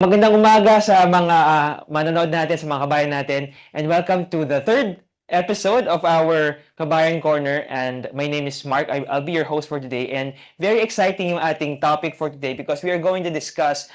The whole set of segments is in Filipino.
Magandang umaga sa mga manonood natin, sa mga kabayan natin, and welcome to the third episode of our Kabayan Corner. And my name is Mark. I'll be your host for today. And very exciting yung ating topic for today because we are going to discuss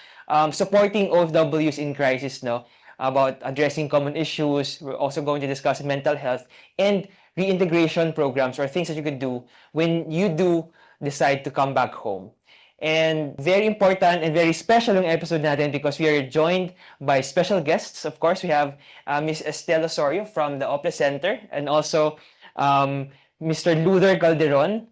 supporting OFWs in crisis, no? About addressing common issues. We're also going to discuss mental health and reintegration programs or things that you could do when you do decide to come back home. And very important and very special yung episode natin because we are joined by special guests. Of course, we have Ms. Estela Osorio from the Opera Center and also Mr. Luther Calderon.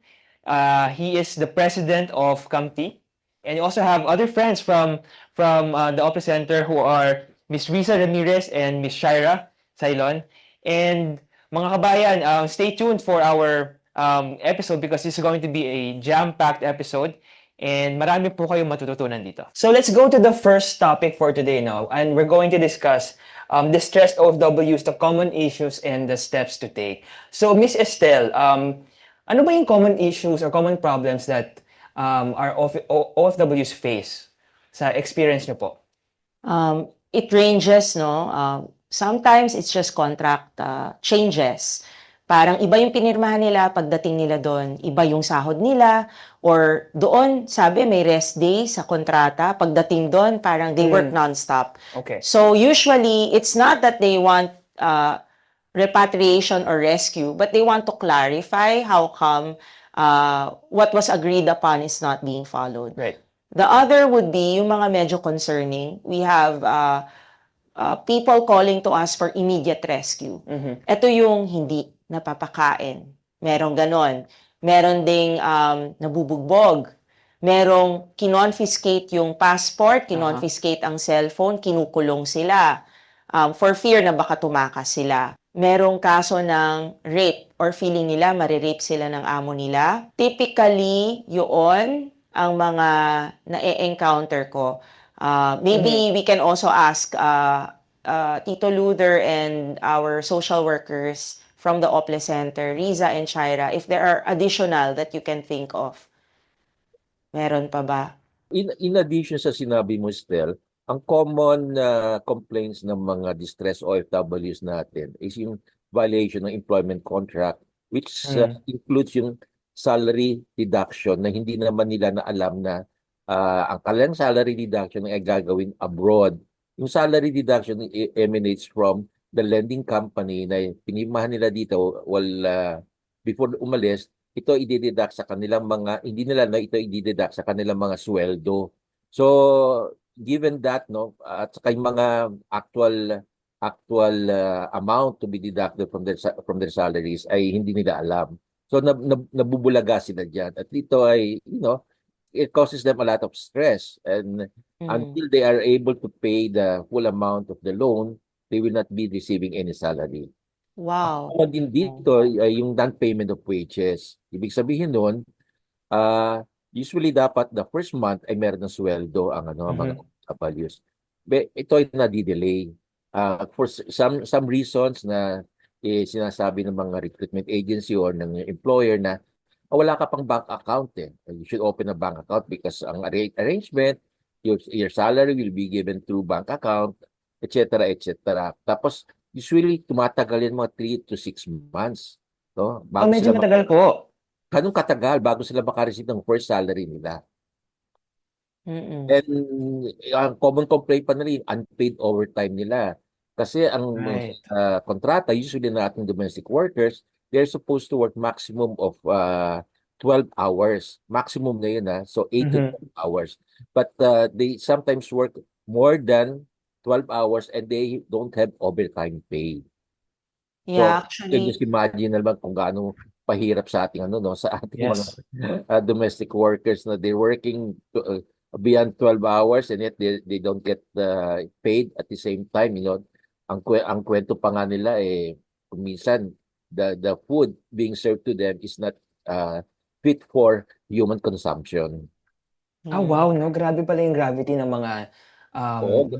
He is the president of CAMTI. And you also have other friends from the Opera Center who are Ms. Risa Ramirez and Ms. Shaira Sailon. And mga kabayan, stay tuned for our episode because this is going to be a jam-packed episode. And marami po kayong matututunan dito. So let's go to the first topic for today now. And we're going to discuss distressed OFWs, the common issues, and the steps to take. So Miss Estelle, ano ba yung common issues or common problems that our OFWs face sa experience nyo po? It ranges, no? Sometimes it's just contract changes. Parang iba yung pinirmahan nila, pagdating nila doon, iba yung sahod nila, or doon, sabi, may rest day sa kontrata, pagdating doon, parang they work non-stop. Okay. So usually, it's not that they want repatriation or rescue, but they want to clarify how come what was agreed upon is not being followed. Right. The other would be yung mga medyo concerning. We have people calling to us for immediate rescue. Ito yung hindi napapakain. Merong ganon. Meron ding nabubugbog. Merong kinonfiscate yung passport, kinonfiscate ang cellphone, kinukulong sila for fear na baka tumakas sila. Merong kaso ng rape or feeling nila marirape sila ng amo nila. Typically, yun ang mga na-encounter ko. Maybe we can also ask Tito Luther and our social workers from the Ople Center, Riza and Shaira, if there are additional that you can think of. Meron pa ba? In addition sa sinabi mo, Stel, ang common complaints ng mga distressed OFWs natin is yung violation ng employment contract, which includes yung salary deduction na hindi naman nila na alam na ang kanilang salary deduction ay gagawin abroad. Yung salary deduction emanates from the lending company na pinirmahan nila dito before umalis, ito i-deduct sa kanilang mga, hindi nila na ito i-deduct sa kanilang mga sweldo. So, given that, no, at saka yung mga actual amount to be deducted from their salaries ay hindi nila alam. So, nabubulaga sila dyan. At ito ay, it causes them a lot of stress. And until they are able to pay the full amount of the loan, they will not be receiving any salary. Wow. Din dito, yung non-payment of wages. Ibig sabihin nun, usually dapat the first month ay meron ng sweldo ang mga values. Ito ay nadi-delay. For some reasons na sinasabi ng mga recruitment agency or ng employer na wala ka pang bank account You should open a bank account because ang arrangement, your salary will be given through bank account, etc. etc. Tapos, usually, tumatagal yan mga 3 to 6 months. No? Medyo matagal po. Ganun katagal bago sila makareceive ng first salary nila. And ang common complaint pa nila yung unpaid overtime nila. Kasi ang kontrata, usually na ating domestic workers, they're supposed to work maximum of 12 hours. Maximum na yun, so 8 to 12 hours. But they sometimes work more than 12 hours and they don't have overtime pay. Yeah, so, you can just imagine naman kung gaano pahirap sa ating sa ating mga domestic workers na they're working beyond 12 hours and yet they don't get paid at the same time. Ang kwento pa nga nila kung minsan the food being served to them is not fit for human consumption. Wow, no? Grabe pala yung gravity ng mga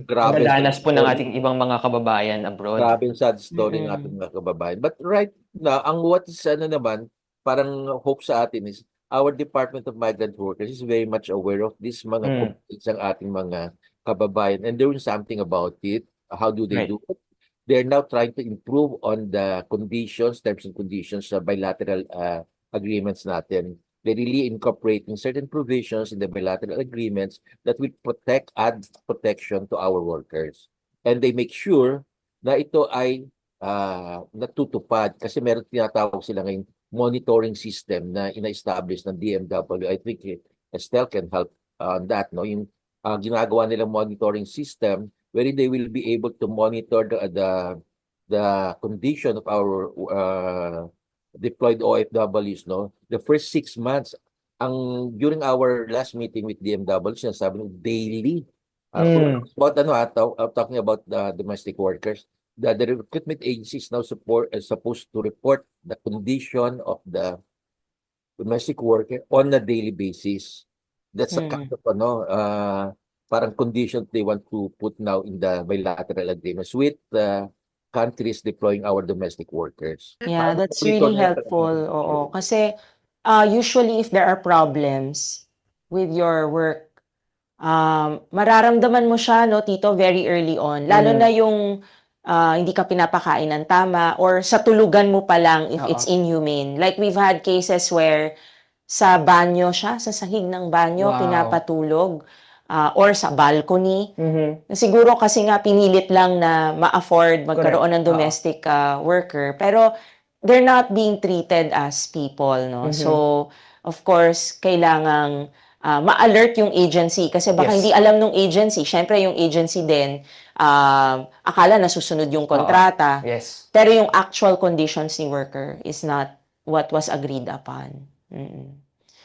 grabe danas po ng ating ibang mga kababayan abroad. Grabe sad story ng ating mga kababayan. But right now, ang what is naman, parang hope sa atin is our Department of Migrant Workers is very much aware of this mga complaints ng ating mga kababayan and doing something about it. How do they Right. do it? They're now trying to improve on the conditions, terms and conditions sa bilateral agreements natin. They're really incorporating certain provisions in the bilateral agreements that will add protection to our workers. And they make sure na ito ay natutupad kasi meron tinatawag sila ngayon monitoring system na ina-establish ng DMW. I think Estelle can help on that, no? Yung ginagawa nilang monitoring system wherein they will be able to monitor the condition of our deployed OFWs, no? The first 6 months, during our last meeting with DMW, sinasabi ng daily. Talking about the domestic workers, the recruitment agency is now supposed to report the condition of the domestic worker on a daily basis. That's a kind of parang condition they want to put now in the bilateral agreements with countries deploying our domestic workers. Yeah, that's really helpful. Oo. Kasi usually if there are problems with your work, mararamdaman mo siya, no, Tito, very early on. Lalo na yung hindi ka pinapakain ng tama or sa tulugan mo pa lang if it's inhumane. Like we've had cases where sa banyo siya, sa sahig ng banyo, Wow. pinapatulog. Or sa balcony. Mhm. Siguro kasi nga pinilit lang na ma-afford magkaroon ng domestic worker. Pero they're not being treated as people, no? So, of course, kailangang ma-alert yung agency. Kasi baka Yes. hindi alam ng agency. Syempre, yung agency din, akala nasusunod yung kontrata. Yes. Pero yung actual conditions ni worker is not what was agreed upon.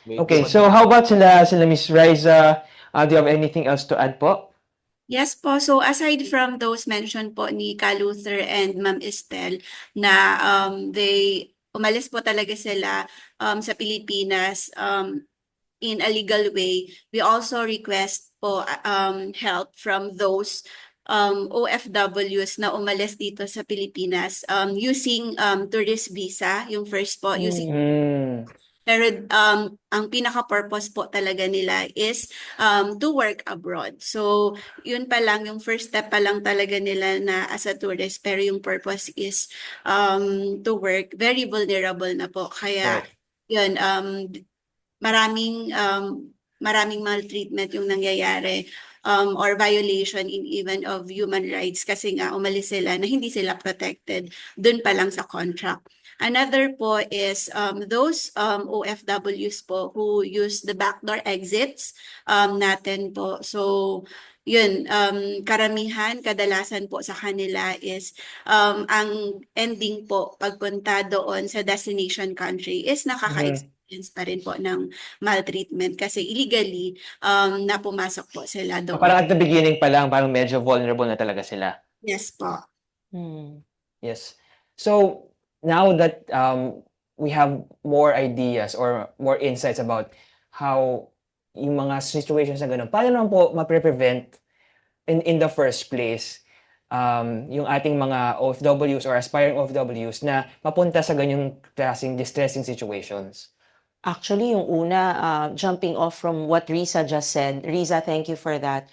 Okay, so how about sila Miss Riza? Do you have anything else to add po? Yes po. So aside from those mentioned po ni Ka Luther and Ma'am Estelle na they umalis po talaga sila sa Pilipinas in a legal way, we also request po help from those OFWs na umalis dito sa Pilipinas using tourist visa, yung first po, using pero ang pinaka-purpose po talaga nila is to work abroad. So, yun pa lang, yung first step pa lang talaga nila na as a tourist, pero yung purpose is to work. Very vulnerable na po. Kaya, yun, maraming maltreatment yung nangyayari or violation in even of human rights kasi nga umalis sila na hindi sila protected dun pa lang sa contract. Another po is those OFWs po who use the backdoor exits natin po. So, yun, kadalasan po sa kanila is ang ending po pagpunta doon sa destination country is nakaka-experience pa rin po ng maltreatment kasi illegally na pumasok po sila So, doon. parang at the beginning pa lang, parang medyo vulnerable na talaga sila. Yes po. Yes. So, now that we have more ideas or more insights about how yung mga situations na ganun, paano naman po ma-prevent in the first place yung ating mga OFWs or aspiring OFWs na mapunta sa ganyang klaseng distressing situations? Actually, yung una, jumping off from what Riza just said, Riza, thank you for that.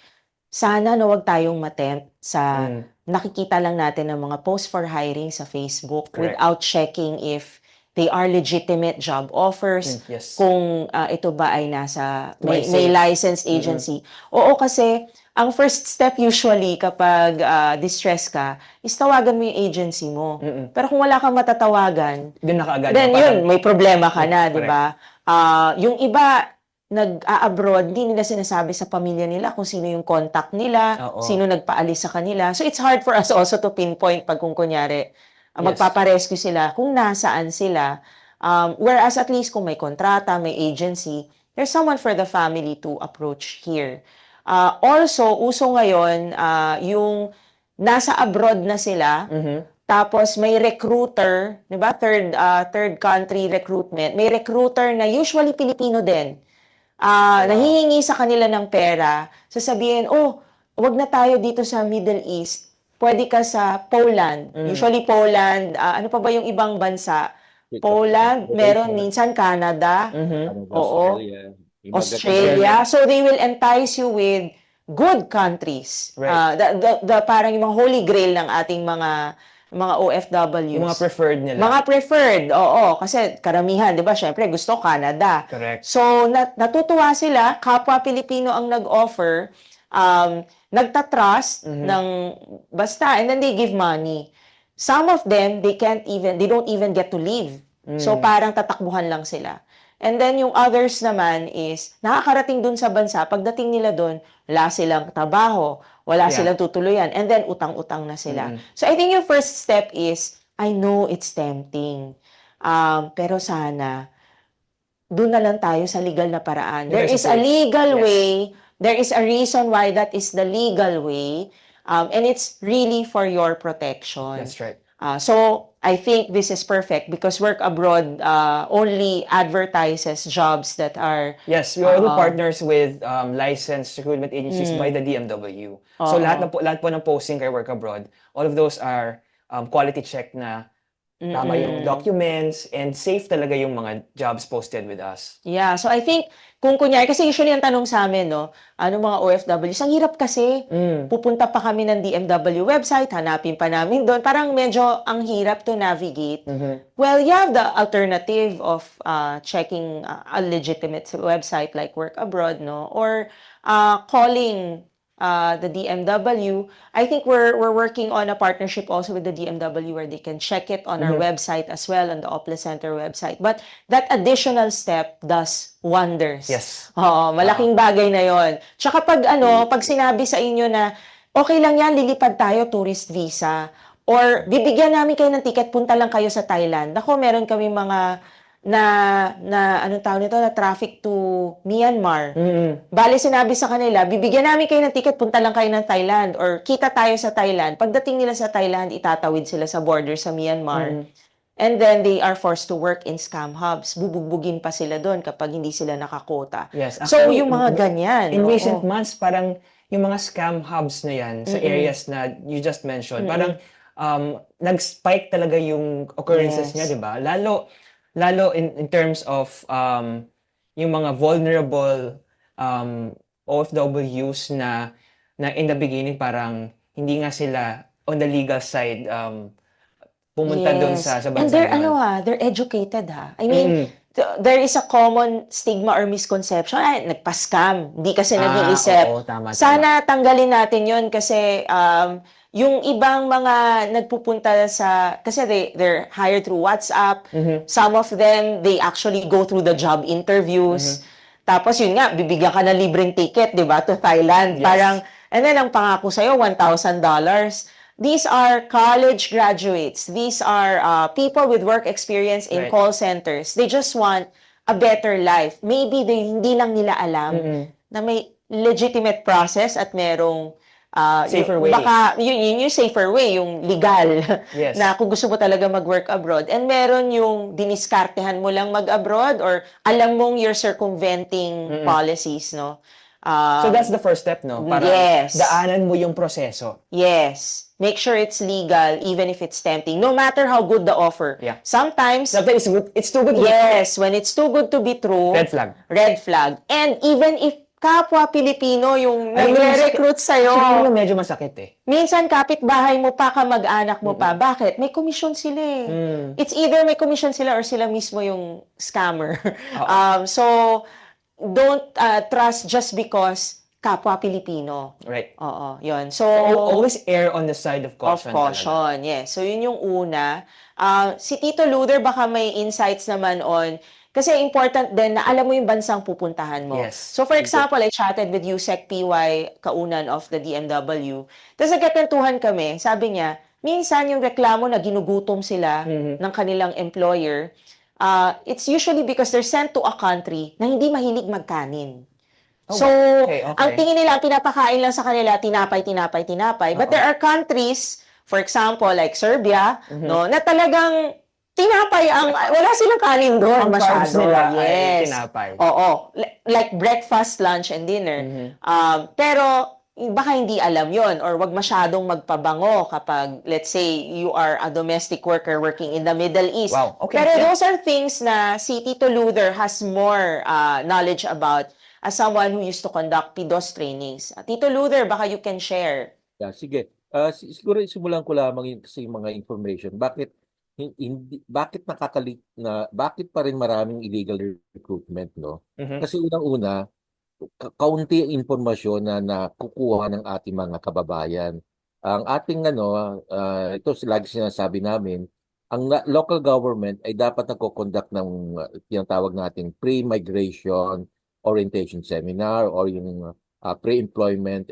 Sana na wag tayong matempt sa nakikita lang natin ng mga post for hiring sa Facebook without checking if they are legitimate job offers, Yes. kung ito ba ay nasa may safe. licensed agency. Oo, kasi ang first step usually kapag distress ka is tawagan mo yung agency mo. Pero kung wala kang matatawagan, Doon na kaagad. then Parang- yun, may problema ka na, di correct. ba? Yung iba, nag-a-abroad, hindi nila sinasabi sa pamilya nila kung sino yung contact nila, Oo. sino nagpaalis sa kanila. So it's hard for us also to pinpoint pag kung kunyari, magpaparescue sila, kung nasaan sila. Whereas at least kung may kontrata, may agency, there's someone for the family to approach here. Also, uso ngayon, yung nasa abroad na sila, tapos may recruiter, 'di ba? Third country recruitment. May recruiter na usually Pilipino din. Nahihingi sa kanila ng pera, sasabihin, "Oh, wag na tayo dito sa Middle East. Pwede ka sa Poland." Usually Poland, ano pa ba yung ibang bansa? Poland, meron minsan Canada, oo. Australia. Australia. So they will entice you with good countries. Right. The parang yung mga holy grail ng ating mga OFWs. Yung mga preferred nila. Mga preferred, oo. Kasi karamihan, di ba, syempre gusto Canada. Correct. So, natutuwa sila, kapwa Pilipino ang nag-offer, nagtatrust ng basta, and then they give money. Some of them, they don't even get to leave. So, parang tatakbuhan lang sila. And then, yung others naman is, nakakarating dun sa bansa, pagdating nila dun, wala silang trabaho, wala silang tutuluyan, and then utang-utang na sila. So, I think yung first step is, I know it's tempting, pero sana, dun na lang tayo sa legal na paraan. There is a legal way, there is a reason why that is the legal way, and it's really for your protection. That's right. So, I think this is perfect because Work Abroad only advertises jobs that are... Yes, we already partners with licensed recruitment agencies by the DMW. So lahat po ng posting kay Work Abroad, all of those are quality check na tama yung documents and safe talaga yung mga jobs posted with us. Yeah, so I think kung kunyari, kasi usually ang tanong sa amin, no, ano mga OFWs, ang hirap kasi, pupunta pa kami ng DMW website, hanapin pa namin doon, parang medyo ang hirap to navigate. Well, you have the alternative of checking a legitimate website like Work Abroad, no, or calling the DMW. I think we're working on a partnership also with the DMW where they can check it on our website as well, on the Opla Center website. But that additional step does wonders. Yes. Malaking bagay na yon. Tsaka pag sinabi sa inyo na okay lang yan, lilipad tayo, tourist visa, or bibigyan namin kayo ng ticket, punta lang kayo sa Thailand. Ako, meron kami mga anong tawag nito, na traffic to Myanmar. Bale, sinabi sa kanila, bibigyan namin kayo ng ticket, punta lang kayo ng Thailand, or kita tayo sa Thailand. Pagdating nila sa Thailand, itatawid sila sa border sa Myanmar. And then, they are forced to work in scam hubs. Bubugbugin pa sila doon kapag hindi sila nakakota. Yes. So, Actually, yung mga ganyan. In recent months, parang yung mga scam hubs na yan sa areas na you just mentioned, parang nag-spike talaga yung occurrences niya, di ba? Lalo in terms of yung mga vulnerable OFWs na in the beginning parang hindi nga sila on the legal side pumunta doon sa And bansa they're, na yun. they're educated, ha? I mean, there is a common stigma or misconception, ay, nagpa-scam, hindi kasi nag-iisip. Oo, tama. Sana tanggalin natin yun kasi yung ibang mga nagpupunta kasi they're hired through WhatsApp. Some of them, they actually go through the job interviews. Tapos yun nga, bibigyan ka ng libreng ticket, di ba, to Thailand. Yes. Parang, and then ang pangako sa'yo, $1,000. These are college graduates. These are people with work experience in call centers. They just want a better life. Maybe hindi lang nila alam na may legitimate process at merong safer way. Baka yun yung safer way, yung legal. Yes. Na kung gusto mo talaga mag-work abroad. And meron yung diniskartehan mo lang mag-abroad or alam mong you're circumventing policies, no? So that's the first step, no? Para daanan mo yung proseso. Yes. Make sure it's legal even if it's tempting. No matter how good the offer. Yeah. Sometimes it's too good to be yes, when it's too good to be true. Red flag. Red flag. And even if kapwa Pilipino yung nagre-recruit sa'yo. Siguro medyo masakit eh. Minsan kapitbahay mo pa, kamag-anak mo pa. Bakit? May commission sila eh. It's either may commission sila or sila mismo yung scammer. So, don't trust just because kapwa Pilipino. Right. Oo, yun. So, always err on the side of caution. Of caution, yes. So, yun yung una. Si Tito Luther, baka may insights naman on, kasi important din na alam mo yung bansang pupuntahan mo. Yes. So, for example, I chatted with Yusek PY Kaunan of the DMW. Tapos nagkakantuhan kami. Sabi niya, minsan yung reklamo na ginugutom sila ng kanilang employer, it's usually because they're sent to a country na hindi mahilig magkanin. So, ang tingin nila, ang pinapakain lang sa kanila, tinapay. But there are countries, for example, like Serbia, no, na talagang tinapay wala silang kanin doon masyado. Nila yes. Tinapay. Oo. Like breakfast, lunch, and dinner. Pero, baka hindi alam yon or wag masyadong magpabango kapag, let's say, you are a domestic worker working in the Middle East. Wow, okay. Pero Yeah. those are things na si Tito Luther has more knowledge about as someone who used to conduct PDOS trainings. Tito Luther, baka you can share. Yeah, sige. Siguro simulan ko lamang yung kasi yung mga information. Bakit bakit pa rin maraming illegal recruitment, no? Mhm. Kasi unang-una, kaunti ang impormasyon na nakukuha ng ating mga kababayan. Ang ating ito lagi sinasabi namin, ang local government ay dapat nagko-conduct ng tinatawag nating pre-migration orientation seminar or yung pre-employment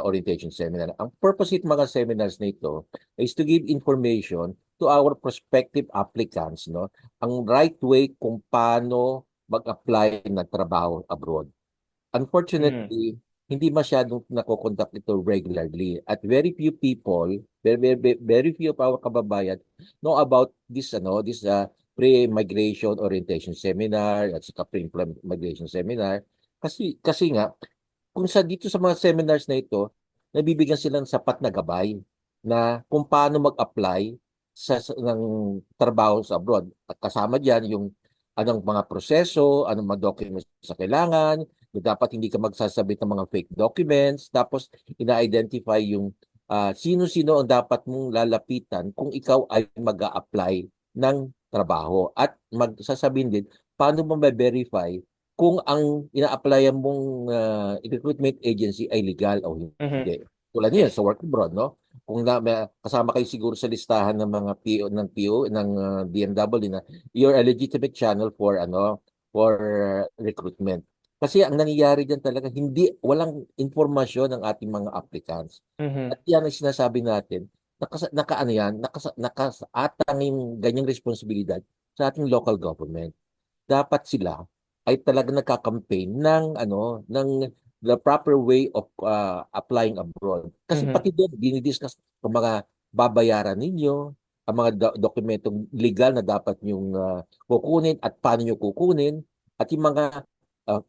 orientation seminar. Ang purpose ng mga seminars na ito is to give information to our prospective applicants, no? Ang right way kung paano mag-apply ng trabaho abroad. Unfortunately, hindi masyadong nako-conduct ito regularly at very few people, very few of our kababayan know about this pre-migration orientation seminar at saka pre-employment migration seminar kasi nga kung dito sa mga seminars na ito, nabibigyan sila ng sapat na gabay na kung paano mag-apply ng trabaho sa abroad. At kasama diyan yung anong mga proseso, anong mga documents sa kailangan, dapat hindi ka magsasabit ng mga fake documents, tapos ina-identify yung sino-sino ang dapat mong lalapitan kung ikaw ay mag-a-apply ng trabaho. At magsasabihin din, paano mo ma-verify kung ang ina-applyan mong recruitment agency ay legal o hindi. Tulad niya sa work abroad, no? Kung kasama kayo siguro sa listahan ng mga PO ng DMW na you're a legitimate channel for recruitment. Kasi ang nangyayari diyan talaga walang impormasyon ng ating mga applicants. At yan ang sinasabi natin, nakaatang yung ganyang responsibilidad sa ating local government. Dapat sila ay talaga nagka-campaign ng the proper way of applying abroad. Kasi pati doon dinidiscuss kung mga babayaran ninyo, ang mga dokumentong legal na dapat nyong kukunin at paano nyo kukunin, at yung mga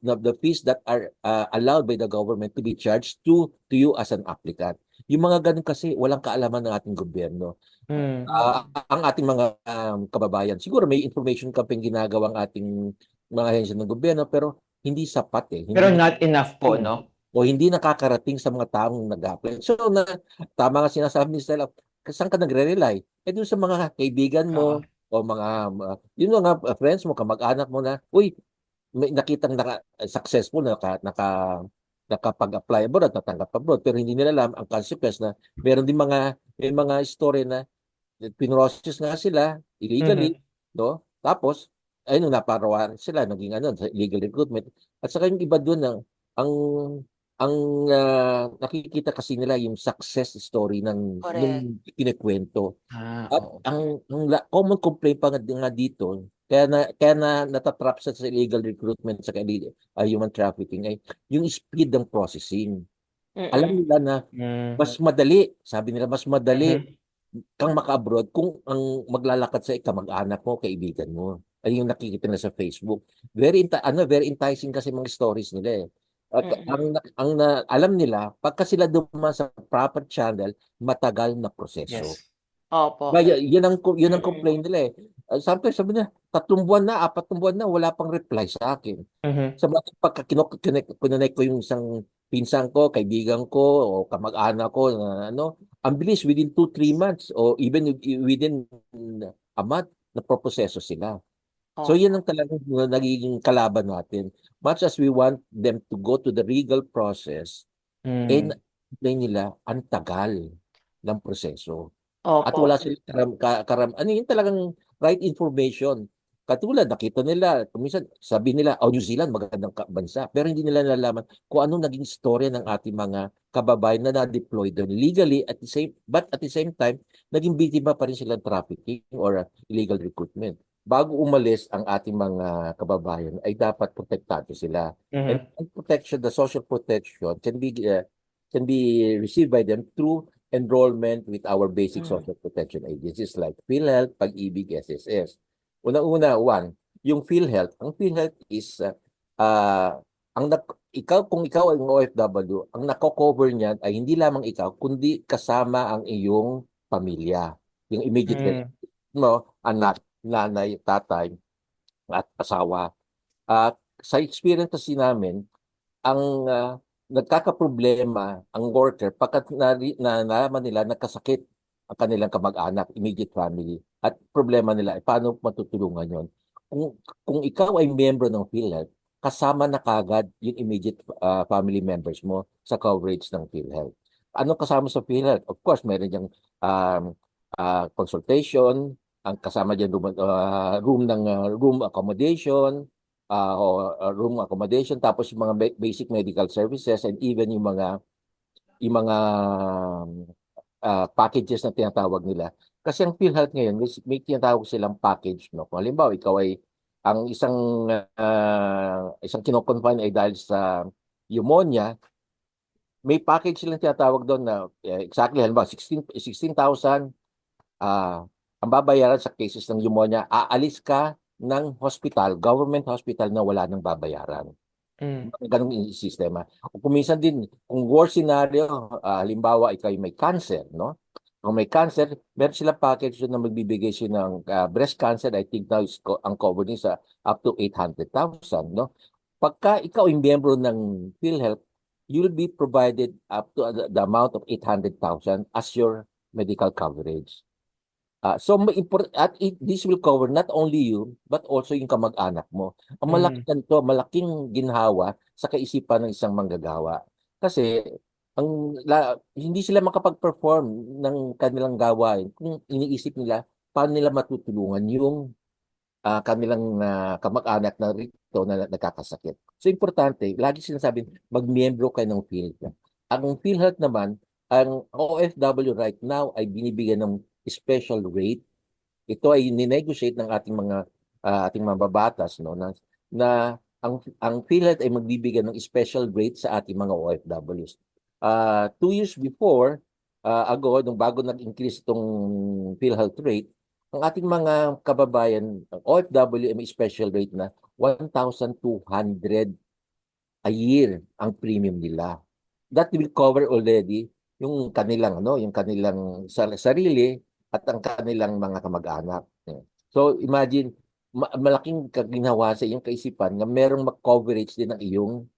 the fees that are allowed by the government to be charged to you as an applicant. Yung mga ganun kasi walang kaalaman ng ating gobyerno. Ang ating mga kababayan, siguro may information campaign ginagawang ating mga ahensya ng gobyerno pero hindi sapat eh. Pero not enough po, no? O hindi nakakarating sa mga taong nag-apply. So, tama nga sinasabi ni Stella, saan ka nagre-rely? Doon sa mga kaibigan mo o yun mga friends mo, kamag-anak mo na, uy, may nakitang successful nakapag-apply abroad at natanggap abroad pero hindi nila alam ang consequence na meron din may mga story na pinrocess nga sila illegally, no? Tapos ayun naparawan sila naging sa illegal recruitment. At saka yung iba doon ang nakikita kasi nila yung success story nung kinikwento. At ang common complaint pa nga dito kaya natatrap sa illegal recruitment sa human trafficking ay yung speed ng processing. Alam nila na mas madali, sabi nila mas madali kang maka-abroad kung ang maglalakad sa kamag-anak mo, kaibigan mo. Ay yung nakikita na sa Facebook. Very enticing kasi mga stories nila eh. At alam nila, pagka sila dumaan sa proper channel, matagal na proseso. Yes. Opo. Kaya yun ang complaint nila eh. Sometimes sabi niya, 3 buwan na, 4 buwan na, wala pang reply sa akin. Sa mga pagka kinonect ko yung isang pinsan ko, kaibigan ko, o kamag-anak ko, ang bilis, within 2-3 months, o even within a month, naproproseso sila. So yan ang talagang nagiging kalaban natin. Much as we want them to go to the legal process, nila, ang tagal ng proseso. At wala silang yung talagang right information. Katulad, nakita nila, minsan sabi nila, New Zealand, magandang bansa. Pero hindi nila nalalaman kung anong naging storya ng ating mga kababayan na na-deploy doon legally, but at the same time, naging biktima pa rin sila ng trafficking or illegal recruitment. Bago umalis ang ating mga kababayan, ay dapat protektado sila. And protection, the social protection can be received by them through enrollment with our basic social protection agencies like PhilHealth, Pag-ibig, SSS. Una-una, yung PhilHealth. Ang PhilHealth is kung ikaw ay OFW, ang nako-cover niyan ay hindi lamang ikaw, kundi kasama ang iyong pamilya. Yung immediate Mm. mo, anak, nanay, tatay, at asawa. At sa experience kasi namin, ang nagkakaproblema ang worker pagkat nalaman nila nagkasakit ang kanilang kamag-anak, immediate family. At problema nila, paano matutulungan yon? Kung ikaw ay miyembro ng PhilHealth, kasama na kagad yung immediate family members mo sa coverage ng PhilHealth. Anong kasama sa PhilHealth? Of course, meron diyang um, consultation, ang kasama dyan room accommodation, room accommodation, tapos yung mga basic medical services, and even yung mga packages na tinatawag nila. Kasi ang PhilHealth ngayon, may tinatawag silang package, no? Kung halimbawa, ikaw ay ang isang kinoconfine ay dahil sa pneumonia, may package silang tinatawag doon na exactly halimbawa 16,000 ang babayaran sa cases ng pneumonia. Aalis ka ng hospital, government hospital, na wala nang babayaran. Mm. Ganun yung sistema. O kung minsan din, kung worst scenario, halimbawa ikaw ay may cancer, no? Kung may cancer, meron silang package doon na magbibigay siya ng breast cancer. I think now ang cover niya sa up to 800,000, no? Pagka ikaw ay miyembro ng PhilHealth, you'll be provided up to the amount of 800,000 as your medical coverage. This will cover not only you, but also yung kamag-anak mo. Ang Mm. malaking ginhawa sa kaisipan ng isang manggagawa. Kasi hindi sila makapag-perform ng kanilang gawain kung iniisip nila paano nila matutulungan yung kanilang kamag-anak na rito na nagkakasakit. So importante, lagi sinasabi, mag-miyembro kayo ng PhilHealth. Ang PhilHealth naman, ang OFW right now ay binibigyan ng special rate. Ito ay ninegotiate ng ating mga babatas, no, na ang PhilHealth ay magbibigay ng special rate sa ating mga OFWs. 2 years ago, nung bago nag-increase itong PhilHealth rate, ang ating mga kababayan, OFW, ay may special rate na 1,200 a year ang premium nila. That will cover already yung kanilang sarili at ang kanilang mga kamag-anak. So imagine, malaking kaginawa sa iyong kaisipan na merong coverage din ng iyong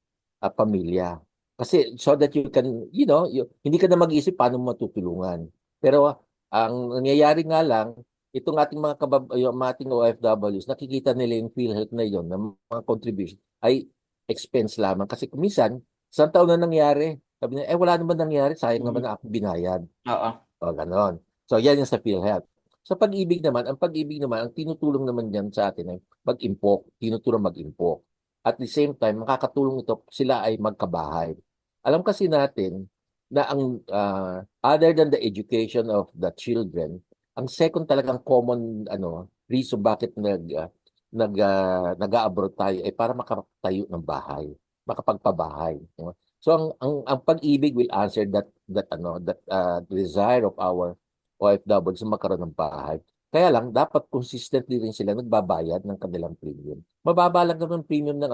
pamilya. Kasi so that you can, hindi ka na mag-isip paano mo matutulungan. Pero ang nangyayari nga lang, itong yung ating OFWs, nakikita nila yung PhilHealth na yon na mga contribution ay expense lamang. Kasi minsan, isang taon na nangyari, sabi niya, wala naman nangyari, sayang naman na ako binayad. Oo. O, ganon. So, yan yung sa PhilHealth. Sa pag-ibig naman, ang tinutulong naman yan sa atin ay mag-impok, tinutulong mag-impok. At the same time, makakatulong ito, sila ay magkabahay. Alam kasi natin na other than the education of the children, ang second talagang common reason bakit nag-abroad tayo ay para makatayo ng bahay, makapagpabahay. So ang pag-ibig will answer that desire of our OFW sa magkaroon ng bahay. Kaya lang dapat consistently rin sila nagbabayad ng kanilang premium. Mababa lang naman premium ng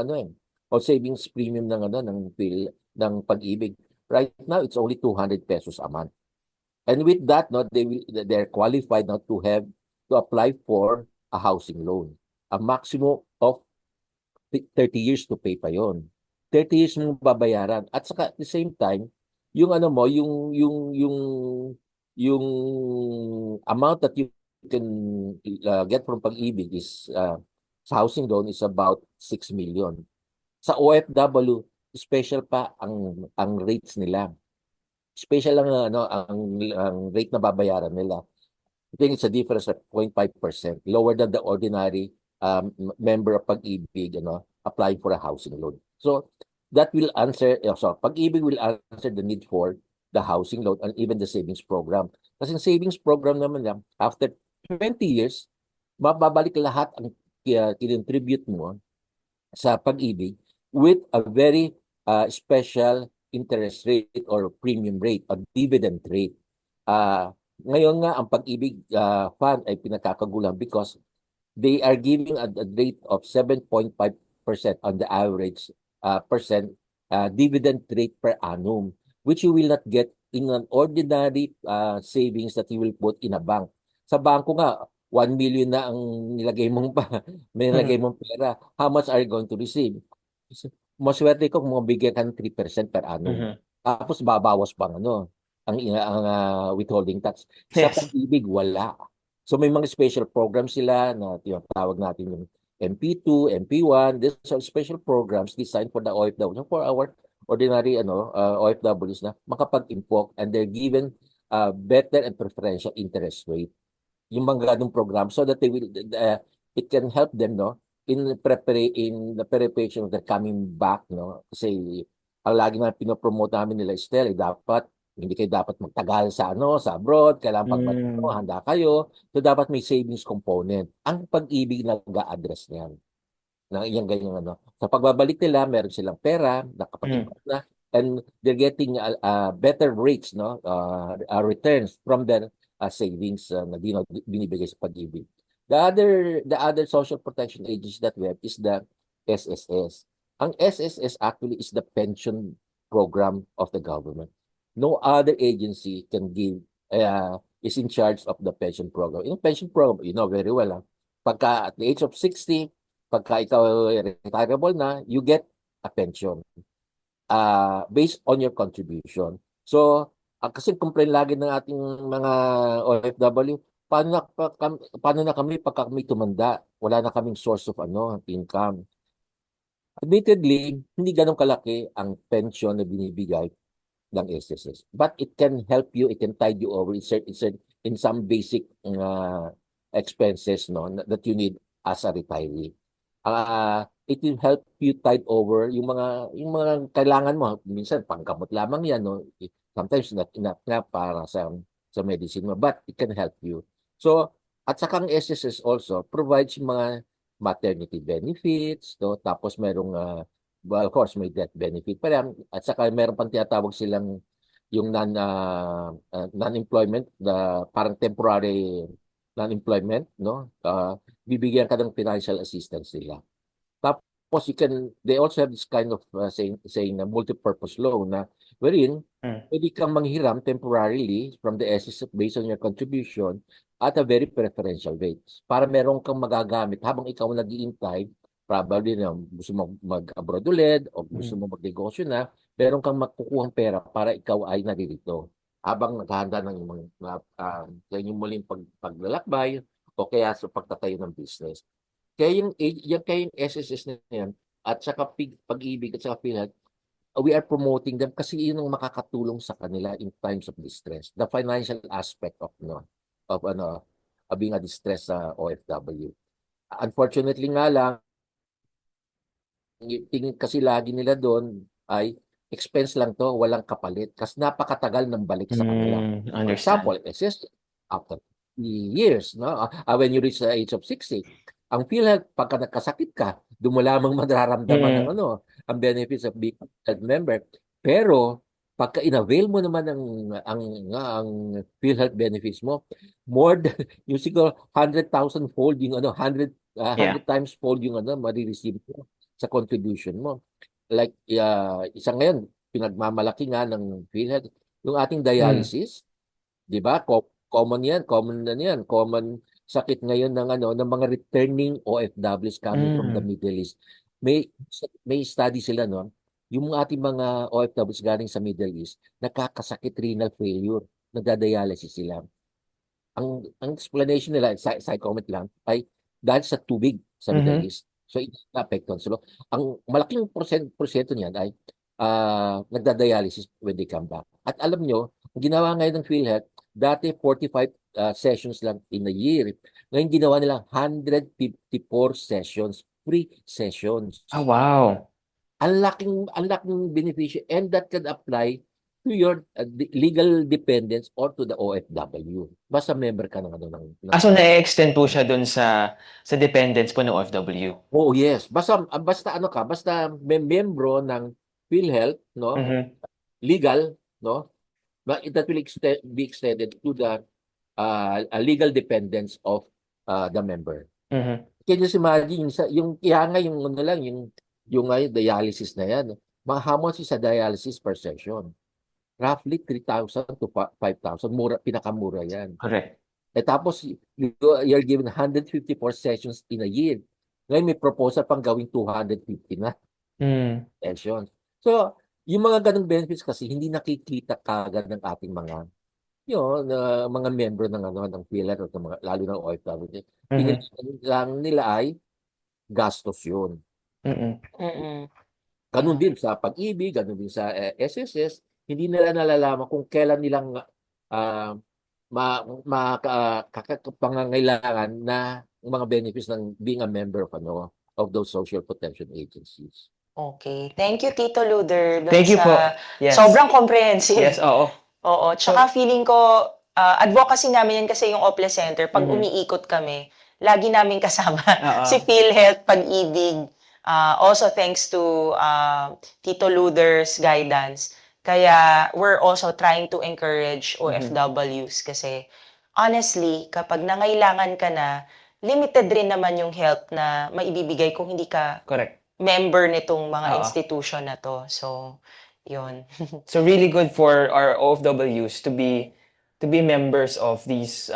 o savings premium ng pag-ibig. Right now it's only 200 pesos a month. And with that, no, they're qualified now to apply for a housing loan. A maximum of 30 years to pay pa yon. 30 years mo babayaran. At saka at the same time, yung yung amount that you can get from Pag-ibig is sa housing loan is about 6 million. Sa OFW, special pa ang rates nila. Special lang ang rate na babayaran nila. I think it's a difference of 0.5%, lower than the ordinary member of Pag-ibig applying for a housing loan. So that will answer, Pag-ibig will answer the need for the housing loan and even the savings program. Kasi yung savings program naman lang, after 20 years, mababalik lahat ang kinontribute mo sa Pag-ibig with a very special interest rate or premium rate or dividend rate. Ngayon nga, ang Pag-ibig fund ay pinakakagulang because they are giving a rate of 7.5% on the average percent dividend rate per annum, which you will not get in an ordinary savings that you will put in a bank. Sa bangko nga, 1 million na ang nilagay mong nilagay mong pera. How much are you going to receive? Maswerte ko kung mabigyan ka ng 3% per annum. Mhm. Tapos babawas pang ang withholding tax. Sa Yes. Pag-ibig, wala. So may mga special programs sila na tinatawag natin yung MP2, MP1. These are special programs designed for the OFW, for our ordinary OFWs na makapag-impok, and they're given better and preferential interest rate. Yung mga ganung program, so that it can help them in the preparation of their coming back, kasi ang lagi na pinopromote namin nila, Estelle, dapat hindi kayo dapat magtagal sa abroad, kailangan pagbalik handa kayo, so dapat may savings component. Ang Pag-ibig nag-a-address niyan ng iyang ganyang sa pagbabalik nila, meron silang pera, nakapag-import na, and they're getting better rates, returns from their savings na binibigay sa Pag-ibig. The other social protection agency that we have is the SSS. Ang SSS actually is the pension program of the government. No other agency can give is in charge of the pension program. In pension program, you know very well, pagka at the age of 60, pagka ikaw retirable na, you get a pension based on your contribution. So, kasi complain lagi ng ating mga OFW, paano na kami pagka kami tumanda, wala na kaming source of income. Admittedly, hindi ganun kalaki ang pension na binibigay ng SSS. But it can help you, it can tide you over in some basic expenses that you need as a retiree. It will help you tide over yung mga kailangan mo. Minsan panggamot lamang yan, sometimes not enough na para sa medicine mo, but it can help you. So, at saka ang SSS also provides yung mga maternity benefits, tapos merong well, of course, may death benefit pa yan. At saka meron pang tinatawag silang yung non-employment, parang temporary non-employment, bibigyan ka ng financial assistance nila. Tapos they also have this kind of saying na multi-purpose loan na wherein pwede kang manghiram temporarily from the SSS based on your contribution at a very preferential rates para meron kang magagamit habang ikaw nag-iintay. Probably gusto mo mag-abroad ulit o gusto mo magnegosyo na, meron kang makukuhang pera para ikaw ay naririto habang naghahanda ng inyong muling paglalakbay o kaya sa pagtatayo ng business. Kaya yung SSS na yan at saka Pag-ibig at saka PhilHealth, we are promoting them kasi yun ang makakatulong sa kanila in times of distress. The financial aspect of being a distressed OFW. Unfortunately nga lang, tingin kasi lagi nila doon ay expense lang to, walang kapalit kasi napakatagal ng balik sa kanila. For example, SS after years, when you reach the age of 60, ang PhilHealth, pagka nagkasakit ka, doon mo lamang mararamdaman ang benefits of being a health member. Pero pagka inavail mo naman ang PhilHealth benefits mo, more than yung siguro 100,000 fold yung 100 times fold yung marireceive mo sa contribution mo. Like isa ngayon pinagmamalaki nga ng PhilHealth yung ating dialysis, 'di ba? Common sakit ngayon ng mga returning OFWs coming from the Middle East. May study sila yung ating mga OFWs galing sa Middle East nakakasakit renal failure, nagda-dialysis sila. Ang explanation nila, side comment lang, ay dahil sa tubig sa Middle East. So, ina-apektuhan sila. Ang malaking porsyento niyan ay nagda-dialysis when they come back. At alam nyo, ang ginawa ngayon ng PhilHealth, dati 45 sessions lang in a year. Ngayon ginawa nila 154 sessions, free sessions. Oh, wow. Ang laking benepisyo, and that can apply to your legal dependents or to the OFW. Basta member ka ng So na-extend po siya dun sa dependents po ng OFW. Oh, yes. Basta membro ng PhilHealth, legal, that will be extended to the legal dependents of the member. Can you imagine yung kaya nga yung yung dialysis na yan, how much is a dialysis per session? Roughly 3,000 to 5,000. Mura, pinakamura yan. Correct. Tapos, you're given 154 sessions in a year. Ngayon, may proposal pang gawing 250 na sessions. So, yung mga ganong benefits kasi hindi nakikita kagad ng ating mga mga member ng ng PhilHealth o mga, lalo ng OFW. Tingin lang nila ay gastos yun. Ganun din sa Pag-ibig, ganun din sa SSS, hindi nila nalalaman kung kailan nilang pangangailangan na mga benefits ng being a member of those social protection agencies. Okay. Thank you, Tito Luder, dun Thank you po. sa Yes. sobrang comprehensive. Yes, oo. Oo. Tsaka feeling ko, advocacy namin yan kasi yung Opla Center, pag umiikot kami, lagi namin kasama si PhilHealth, Pag-ibig. Also thanks to Tito Luder's guidance. Kaya we're also trying to encourage OFWs kasi honestly, kapag nangailangan ka na, limited rin naman yung help na maibibigay kung hindi ka Correct. member nitong mga institution na to. So, yun. So really good for our OFWs to be members of these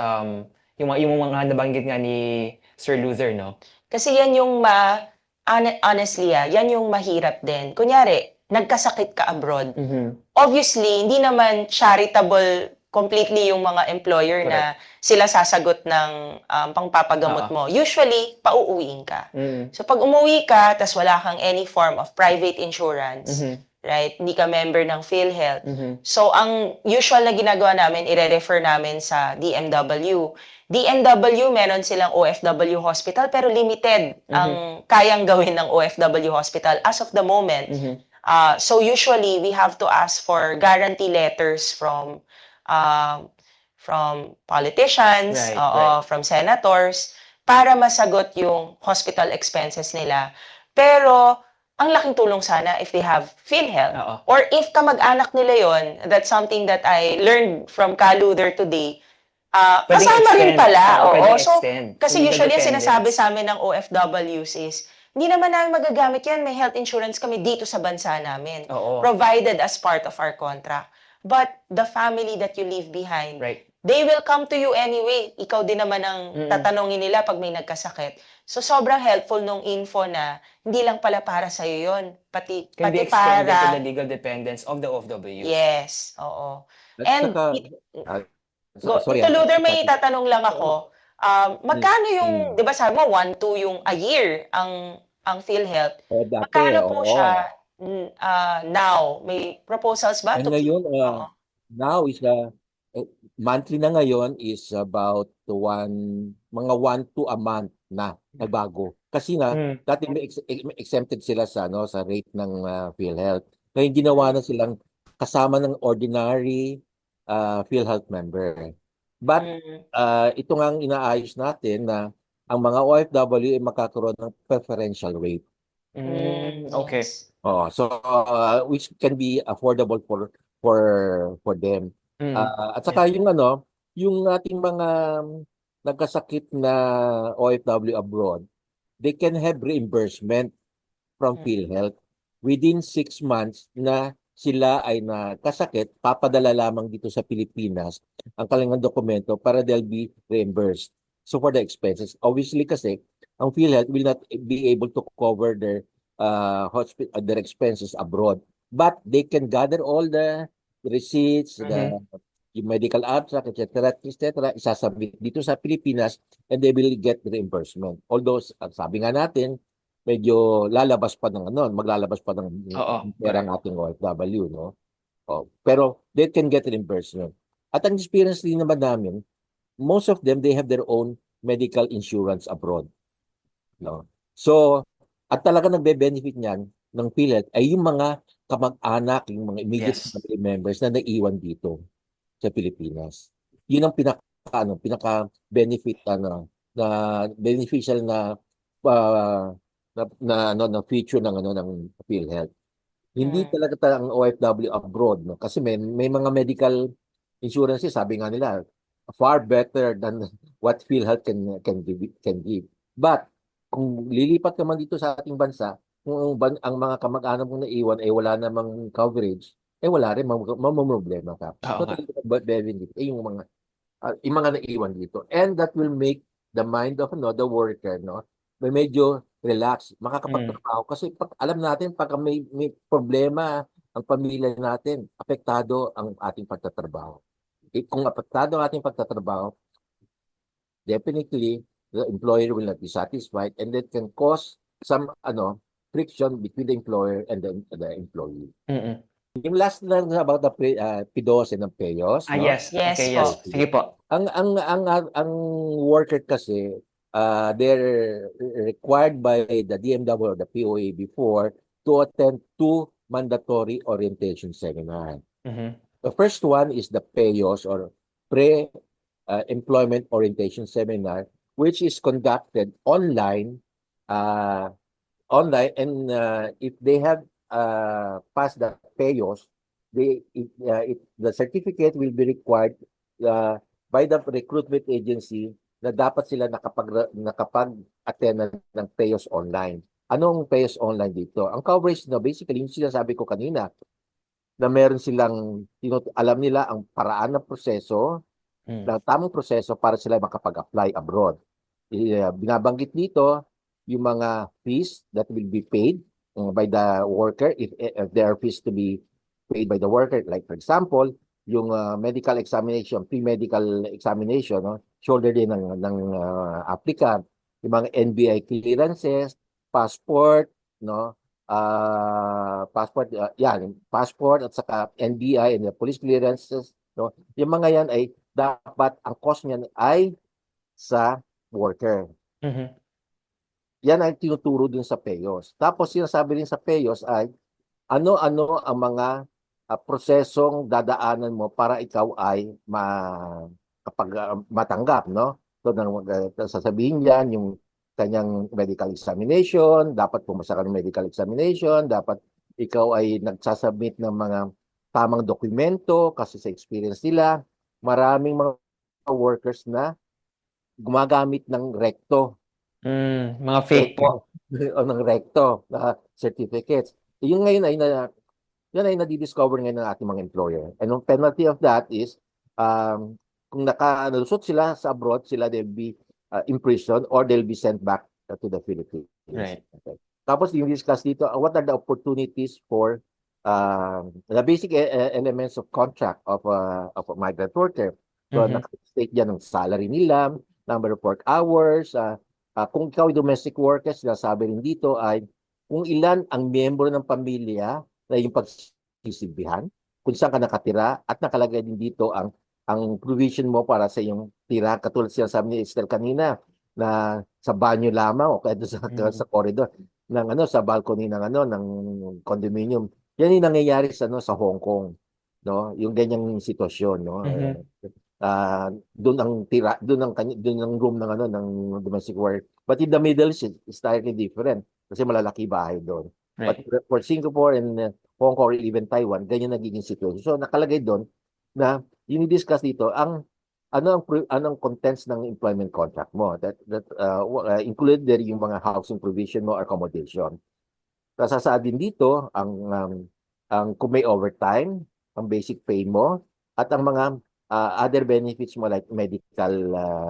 yung mga nabanggit nga ni Sir Luther, no? Kasi yan yung honestly, yan yung mahirap din. Kunyari, nagkasakit ka abroad. Obviously, hindi naman charitable completely yung mga employer na sila sasagot ng pangpapagamot mo. Usually, pauuwiin ka. So, pag umuwi ka, tas wala kang any form of private insurance, right? Hindi ka member ng PhilHealth. So, ang usual na ginagawa namin, ire-refer namin sa DMW. DMW, meron silang OFW hospital, pero limited ang kayang gawin ng OFW hospital as of the moment. So, usually, we have to ask for guarantee letters from politicians, from senators, para masagot yung hospital expenses nila. Pero, ang laking tulong sana if they have PhilHealth. Or if kamag-anak nila yon, that's something that I learned from Kaluder today. Kasama rin pala. So, kasi usually yung sinasabi sa amin ng OFWs is, hindi naman namin magagamit yan, may health insurance kami dito sa bansa namin. Provided as part of our contract. But the family that you leave behind, they will come to you anyway. Ikaw din naman ang tatanungin nila pag may nagkasakit. So, sobrang helpful nung info na hindi lang pala para sa'yo yun. Pati Can be extended para... to the legal dependence of the OFWs. Yes, oo. At And, sorry, Tito Luder, may tatanong lang ako. Magkano yung, di ba sabi mo, 1-2 yung a year ang PhilHealth. Magkano po siya now? May proposals ba? Ngayon, now is monthly na ngayon is about mga 1-2 a month na nagbago. Kasi nga, dati may exempted sila sa rate ng PhilHealth. Ngayon ginawa na silang kasama ng ordinary PhilHealth member. But ito nga ang inaayos natin na ang mga OFW ay makakaroon ng preferential rate. Okay. So which can be affordable for them. At saka yung ating mga nagkasakit na OFW abroad, they can have reimbursement from PhilHealth within 6 months na sila ay nakasakit, papadala lamang dito sa Pilipinas ang kanilang dokumento para they'll be reimbursed. So for the expenses, obviously kasi ang PhilHealth will not be able to cover their expenses abroad, but they can gather all the receipts, yung medical abstract, etc., isasubmit dito sa Pilipinas and they will get reimbursement. Although sabi nga natin, medyo lalabas pa maglalabas pa ng pera ng ating OFW, no? Pero they can get reimbursement. At ang experience din naman namin, most of them, they have their own medical insurance abroad. No? So, at talaga nagbe-benefit niyan ng PhilHealth ay yung mga kamag-anak, yung mga immediate family members na naiwan dito sa Pilipinas. Yun ang pinaka-benefit na beneficial na feature ng PhilHealth. Hindi talaga ang OFW abroad, no? Kasi may mga medical insurances, sabi nga nila, far better than what PhilHealth can give. But kung lilipat ka man dito sa ating bansa, kung ang mga kamag-anak mong naiwan ay wala namang coverage, wala rin, mamumroblema ka. Oo nga. Totally, but yung mga naiwan dito. And that will make the mind of the worker, no, may medyo relax, makakapagtrabaho. Kasi alam natin, pag may problema ang pamilya natin, apektado ang ating pagtatrabaho. Kung apektado ang ating pagtatrabaho, definitely the employer will not be satisfied, and that can cause some friction between the employer and the employee. Mm. Yung last na about the PIDOS and the PEOS, no? Yes. Yes Okay, po. yes. Sige po. Ang worker kasi, they're required by the DMW or the POA before to attend 2 mandatory orientation seminar. Mhm. The first one is the PEOS or Pre-Employment Orientation Seminar, which is conducted online, and if they have passed the PEOS, the certificate will be required by the recruitment agency na dapat sila nakapag-attend ng PEOS online. Anong PEOS online dito? Ang coverage na basically, yung sinasabi ko kanina, na meron silang, alam nila ang paraan ng proseso, ng tamang proseso para sila makapag-apply abroad. Binabanggit dito yung mga fees that will be paid by the worker if there are fees to be paid by the worker. Like for example, yung medical examination, pre-medical examination, no, shoulder din ng applicant, yung mga NBI clearances, passport, no, passport at saka NBI and the police clearances, no, yung mga yan ay dapat ang cost niyan ay sa worker. Mhm. Yan ay tinuturo din sa PEOS. Tapos sinasabi rin sa PEOS ay ano-ano ang mga prosesong dadaanan mo para ikaw ay matanggap, no? So, sasabihin yan, yung kanyang medical examination, dapat pumasa ka ng medical examination, dapat ikaw ay nagsasubmit ng mga tamang dokumento kasi sa experience nila, maraming mga workers na gumagamit ng recto. Mga fake po. O ng recto na certificates. Yung ngayon yan ay nadidiscover ngayon ng ating mga employer. And ang penalty of that is, kung nakalusot sila sa abroad, they'll be imprisoned or they'll be sent back to the Philippines. Right. Okay. Tapos yung discuss dito, what are the opportunities for the basic elements of contract of a migrant worker. So, naka-state dyan ng salary nila, number of work hours, kung ikaw ay domestic worker, sinasabi rin dito ay kung ilan ang miyembro ng pamilya na yung pagsisilbihan, kung saan ka nakatira, at nakalagay din dito ang provision mo para sa iyong tira, katulad sinasabi ni Estelle kanina, na sa banyo lamang o kaya sa corridor ng sa balcony ng ng condominium. Yan yung nangyayari sa Hong Kong, no? Yung ganyang sitwasyon, no? Doon ang room ng domestic work. But in the Middle East, it's slightly different kasi malalaki bahay doon. Right. But for Singapore and Hong Kong or even Taiwan, ganyan nagiging situation. So nakalagay doon na yung i-discuss dito anong contents ng employment contract mo that included there yung mga housing provision mo, accommodation. Nasasaad din dito ang kung may overtime, ang basic pay mo, at ang mga other benefits mo like medical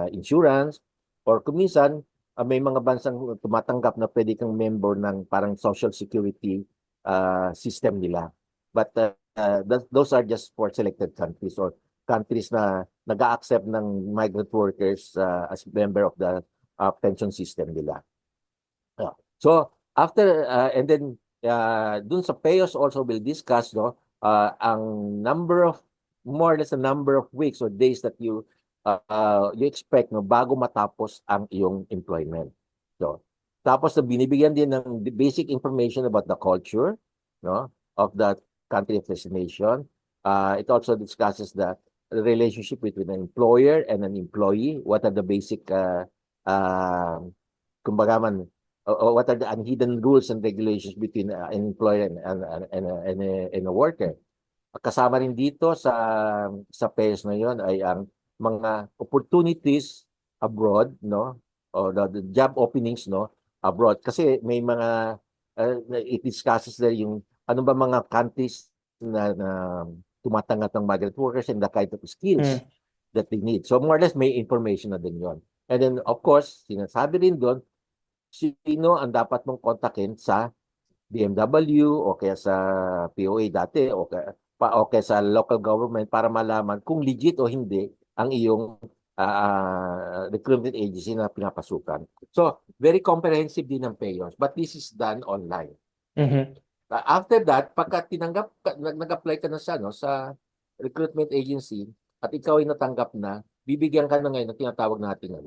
insurance, or kung minsan may mga bansang tumatanggap na pwede kang member ng parang social security system nila. But those are just for selected countries or countries na nag-a-accept ng migrant workers as member of the pension system nila. So after and then dun sa PEOS also will discuss ang more or less a number of weeks or days that you expect bago matapos ang iyong employment. So tapos binibigyan din ng basic information about the culture, no, of the country of destination. It also discusses the relationship between an employer and an employee. What are the basic what are the unhidden rules and regulations between an employer and a worker. Kasama rin dito sa PEOS na yon ay ang mga opportunities abroad, no, or the job openings, no, abroad, kasi may mga it discusses there yung ano ba mga countries na tumatanggap ng migrant workers and the kind of skills Mm. that they need. So more or less may information na din yon. And then of course, sinasabi rin doon, sino ang dapat mong kontakin sa BMW o kaya sa POA dati o kaya sa local government para malaman kung legit o hindi ang iyong recruitment agency na pinapasukan. So, very comprehensive din ng payors, but this is done online. Mhm. After that, pagka nag-apply ka na sa recruitment agency at ikaw ay natanggap na, bibigyan ka na ngayon ng tinatawag natin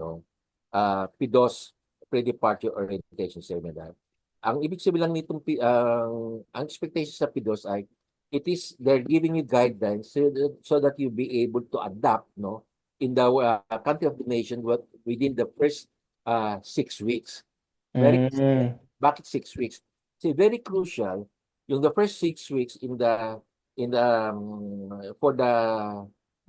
PDOS, Pre-Departure Orientation Seminar. Ang ibig sabihin lang nitong ang expectation sa PDOS ay they're giving you guidelines so that you be able to adapt in the country of the nation within the first 6 weeks. Very bakit 6 weeks? Kasi very crucial yung the first 6 weeks for the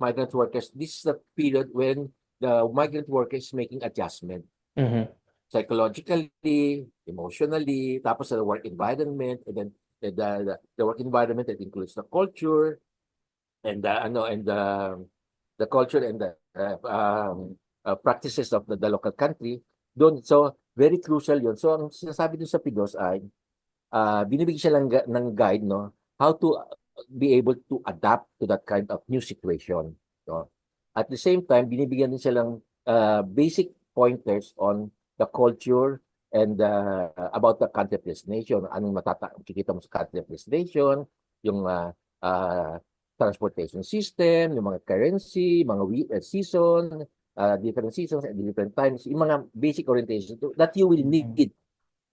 migrant workers. This is the period when the migrant worker is making adjustment. Mhm. Psychologically, emotionally, tapos sa work environment, and then the work environment that includes the culture and the culture and the practices of the local country. Doon, so very crucial yun. So ang sinasabi dun sa PDOS ay binibigyan siya ng guide how to be able to adapt to that kind of new situation. No? At the same time, binibigyan din siya ng basic pointers on the culture and about the country of destination. Anong makikita mo sa country of destination, yung transportation system, yung mga currency, mga season, different seasons at different times, yung mga basic orientation that you will need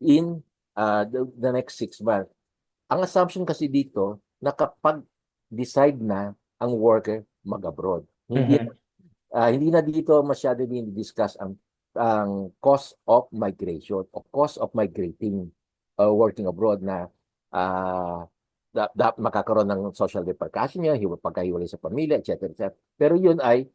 in the next 6 months. Ang assumption kasi dito na kapag decide na ang worker mag-abroad, hindi na dito masyado discuss ang cost of migration o cost of migrating working abroad na makakaroon ng social repercussion niya, pagkahiwalay sa pamilya, etc. etc. Pero yun ay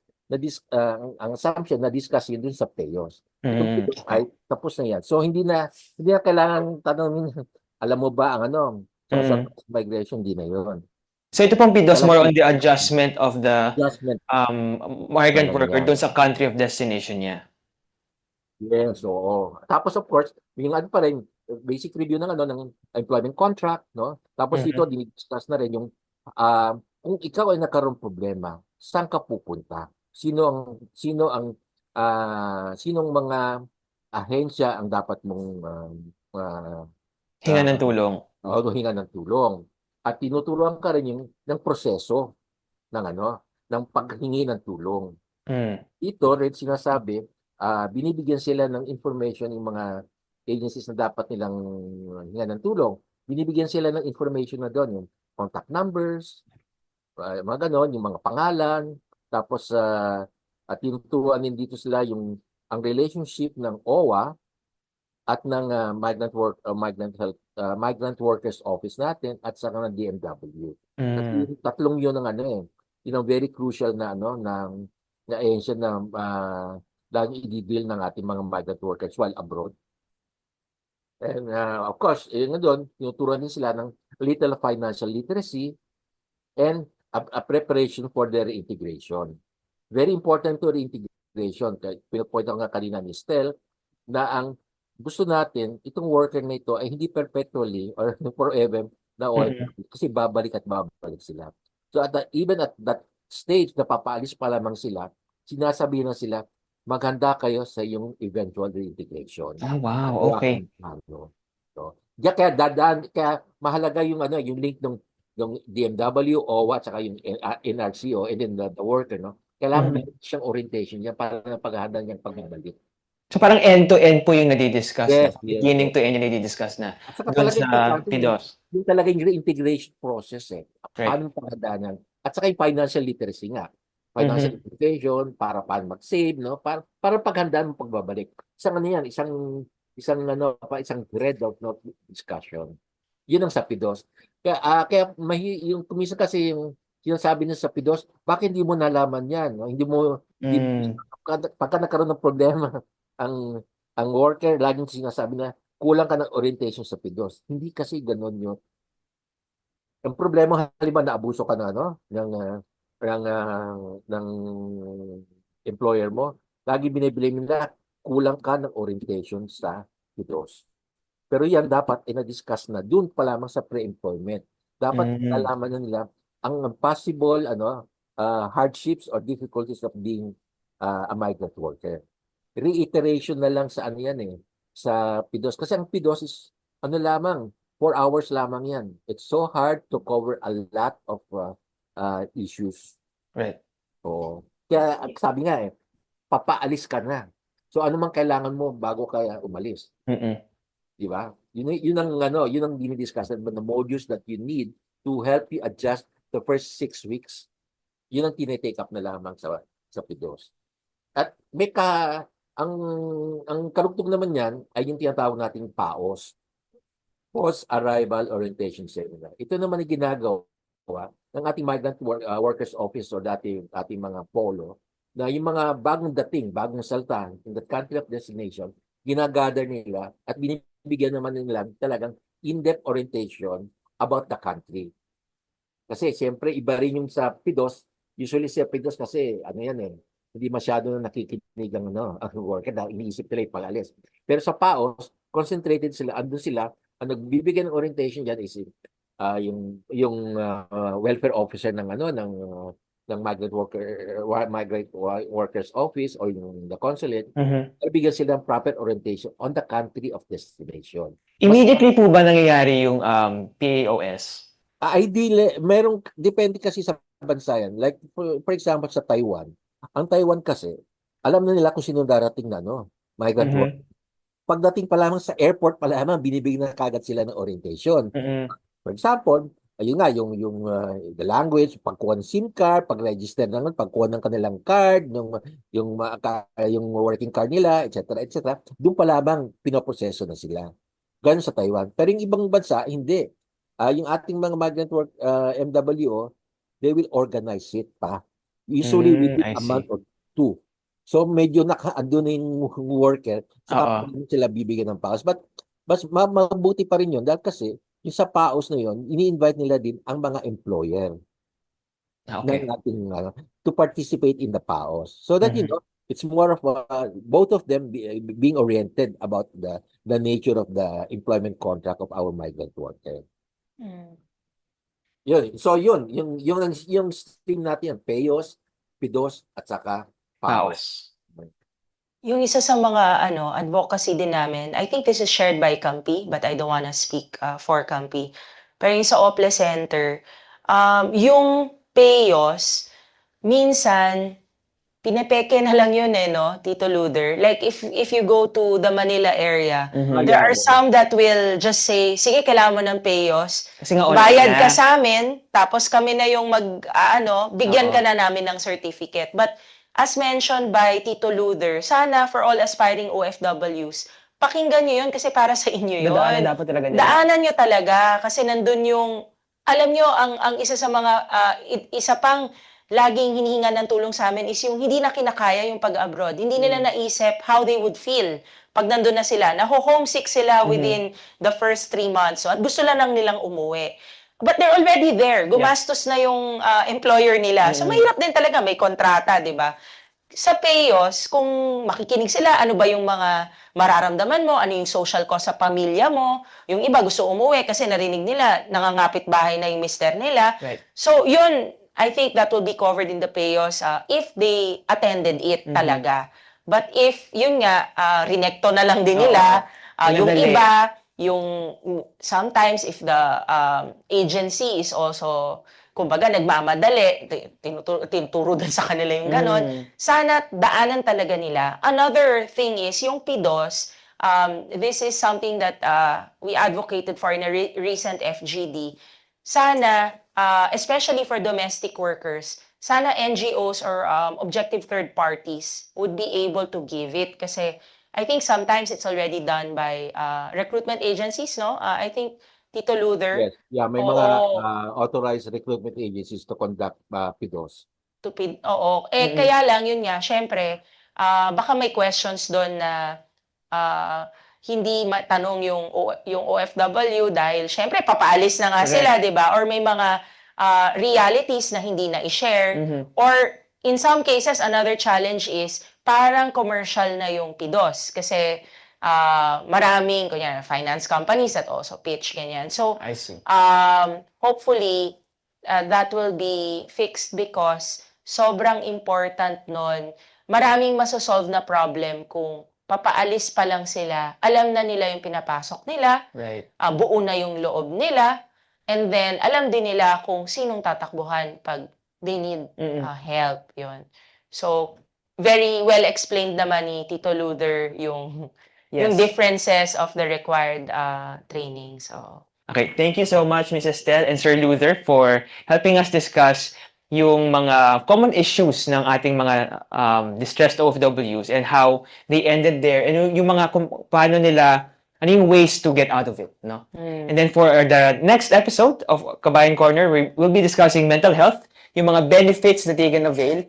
ang assumption na discuss yun dun sa PEOS. Itong PEOS ay tapos na yan. So hindi na kailangan tanongin, alam mo ba ang social migration, hindi na yun. So ito pong PDOS more on the adjustment of the Adjustment. migrant worker doon sa country of destination niya. Yes, oo. Tapos of course, yung pa rin, basic review ng employment contract, no? Tapos dito dinidiscuss na rin yung kung ikaw ay nagkaroon problema, saan ka pupunta? Sinong mga ahensya ang dapat mong Hinga ng tulong. hinga ng tulong. At tinuturuan ka rin ng proseso ng paghingi ng tulong. Ito rin sinasabi, binibigyan sila ng information yung mga agencies na dapat nilang hinga ng tulong. Binibigyan sila ng information na doon, yung contact numbers, mga ganon, yung mga pangalan, tapos tinuturuan din dito sila ang relationship ng OWA at ng migrant workers office natin at saka ng DMW. Tatlong yun ang very crucial na na ahensya na lagi i-deal ng ating mga migrant workers while abroad. And of course, doon, tinuturuan din sila ng little financial literacy and a preparation for their integration. Very important to reintegration. Pinupoint ko nga kanina ni Stel na ang gusto natin, itong worker na ito ay hindi perpetually or forever na OFW kasi babalik at babalik sila. So even at that stage na papaalis pa lamang sila, sinasabihin na sila, maghanda kayo sa yung eventual reintegration. Wow, okay. So, kaya mahalaga yung link ng DMW, OWA, at saka yung NRCO, and then the worker, kailangan meron siyang orientation niya para paghahanda niyang pagbabalik. So parang end-to-end po yung nadi-discuss, Yes, no? Beginning to end yung nadi-discuss na doon sa PDOS. Yung talaga yung reintegration process Right. Paano paghahanda At saka yung financial literacy nga. Financial education, para paano mag-save, para paghandaan mo pagbabalik. Isang thread of discussion. Yun ang sa PDOS. Kaya yung kumisa kasi yung sinasabi niya sa PDOS, bakit hindi mo nalaman yan? Pagka nagkaroon ng problema, ang worker, laging sinasabi na, kulang ka ng orientation sa PIDOS. Hindi kasi ganun yun. Ang problema, halimbawa naabuso ka na ng employer mo, lagi biniblame nila, kulang ka ng orientation sa PIDOS. Pero yan dapat ina-discuss na dun pa lamang sa pre-employment. Dapat nalaman na nila ang possible hardships or difficulties of being a migrant worker. Reiteration na lang sa ano yan sa PIDOS. Kasi ang PIDOS is lamang, 4 hours lamang yan. It's so hard to cover a lot of issues. Right. So, kaya sabi nga papaalis ka na. So ano man kailangan mo bago ka umalis. Di ba? Yun ang dinidiscuss, the modules that you need to help you adjust the first 6 weeks. Yun ang tinitake up na lamang sa PIDOS. At ang karugtong naman yan ay yung tinatawag nating PAOS. Post-Arrival Orientation Seminar. Ito naman ang ginagawa ng ating Migrant Workers Office o ating mga polo na yung mga bagong dating, bagong salta in the country of destination, ginagather nila at binibigyan naman nila talagang in-depth orientation about the country. Kasi siyempre iba rin yung sa PIDOS. Usually sa PIDOS kasi hindi masyado na nakikinig ang worker dahil iniisip nila yung pag-alis. Pero sa PAOS, concentrated sila, andun sila, ang nagbibigay ng orientation diyan is yung welfare officer ng migrant workers office o yung the consulate, bigyan sila ng proper orientation on the country of destination. Immediately po ba nangyayari yung PAOS? Ideally, depende kasi sa bansa yan. Like, for example, sa Taiwan. Ang Taiwan kasi, alam na nila kung sino darating na, migrant worker. Pagdating pa lamang sa airport pa lamang, binibigyan na kagad sila ng orientation. For example, ayun nga, yung the language, pagkuha ng SIM card, pag-register pagkuha ng kanilang card, yung working card nila, etc., etc. Doon pa lamang pinoproseso na sila. Ganun sa Taiwan. Pero yung ibang bansa, hindi. Yung ating mga migrant MWO, they will organize it pa. Usually within a month or 2. So medyo naka-ando na yung worker, saka sila bibigyan ng PAOS. But mabuti pa rin yun dahil kasi yung sa PAOS na yun, ini-invite nila din ang mga employer ng ating to participate in the PAOS. So that it's more of both of them being oriented about the nature of the employment contract of our migrant worker. Yun. So yun, yung stream natin, PAOS, PIDOS, at saka PAOS. Yung isa sa mga advocacy din namin, I think this is shared by CAMPI, but I don't wanna speak for CAMPI. Pero yung sa OPLE Center, yung PAOS, minsan, pinepeke na lang yun Tito Luder. Like, if you go to the Manila area, there are some that will just say, sige, kailangan mo ng PAOS. Kasi nga Bayad ka sa amin, tapos kami na yung bigyan ka na namin ng certificate. But, as mentioned by Tito Luder, sana for all aspiring OFWs, pakinggan nyo yun kasi para sa inyo yun. Daanan dapat talaga nila. Daanan nyo talaga kasi nandun yung, alam nyo, ang isa sa mga, isa pang laging hinihingan ng tulong sa amin is yung hindi na kinakaya yung pag-abroad. Hindi nila naisip how they would feel pag nandun na sila. Naho-homesick sila within the first 3 months. So, at gusto lang nilang umuwi. But they're already there. Gumastos na yung employer nila. So, mahirap din talaga. May kontrata, di ba? Sa PAOS, kung makikinig sila, ano ba yung mga mararamdaman mo, ano yung social cost sa pamilya mo, yung iba gusto umuwi kasi narinig nila, nangangapit bahay na yung mister nila. Right. So, yun, I think that will be covered in the PAOS if they attended it talaga. But if, yun nga, rinekto na lang din nila, yung iba, yung sometimes if the agency is also kumbaga nagmamadali, tinuturo din sa kanila yung ganon, sana daanan talaga nila. Another thing is yung PIDOS, this is something that we advocated for in a recent FGD. Sana, especially for domestic workers, sana NGOs or objective third parties would be able to give it kasi I think sometimes it's already done by recruitment agencies, no? I think Tito Luder. Yes. Yeah, may mga authorized recruitment agencies to conduct PIDOS. Oo. Kaya lang, yun nga, syempre, baka may questions doon na hindi matanong yung OFW dahil syempre papaalis na nga Correct. sila, 'di ba? Or may mga realities na hindi na i-share. Or in some cases, another challenge is parang commercial na yung PIDOS kasi maraming kunyari, finance companies that also pitch ganyan. So I see. hopefully that will be fixed because sobrang important nun. Maraming masosolve na problem kung papaalis pa lang sila, alam na nila yung pinapasok nila, Right. buo na yung loob nila, and then alam din nila kung sinong tatakbuhan pag they need help. Yun. So, very well explained naman ni Tito Luther yung differences of the required training. So, Okay, thank you so much, Mrs. Tel and Sir Luther, for helping us discuss yung mga common issues ng ating mga distressed OFWs and how they ended there and yung mga paano nila, ano yung ways to get out of it, no? And then for the next episode of Kabayan Corner, we'll be discussing mental health, yung mga benefits that they can avail,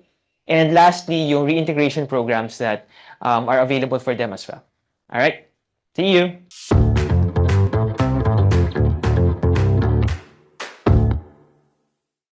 and lastly, yung reintegration programs that are available for them as well. All right, see you!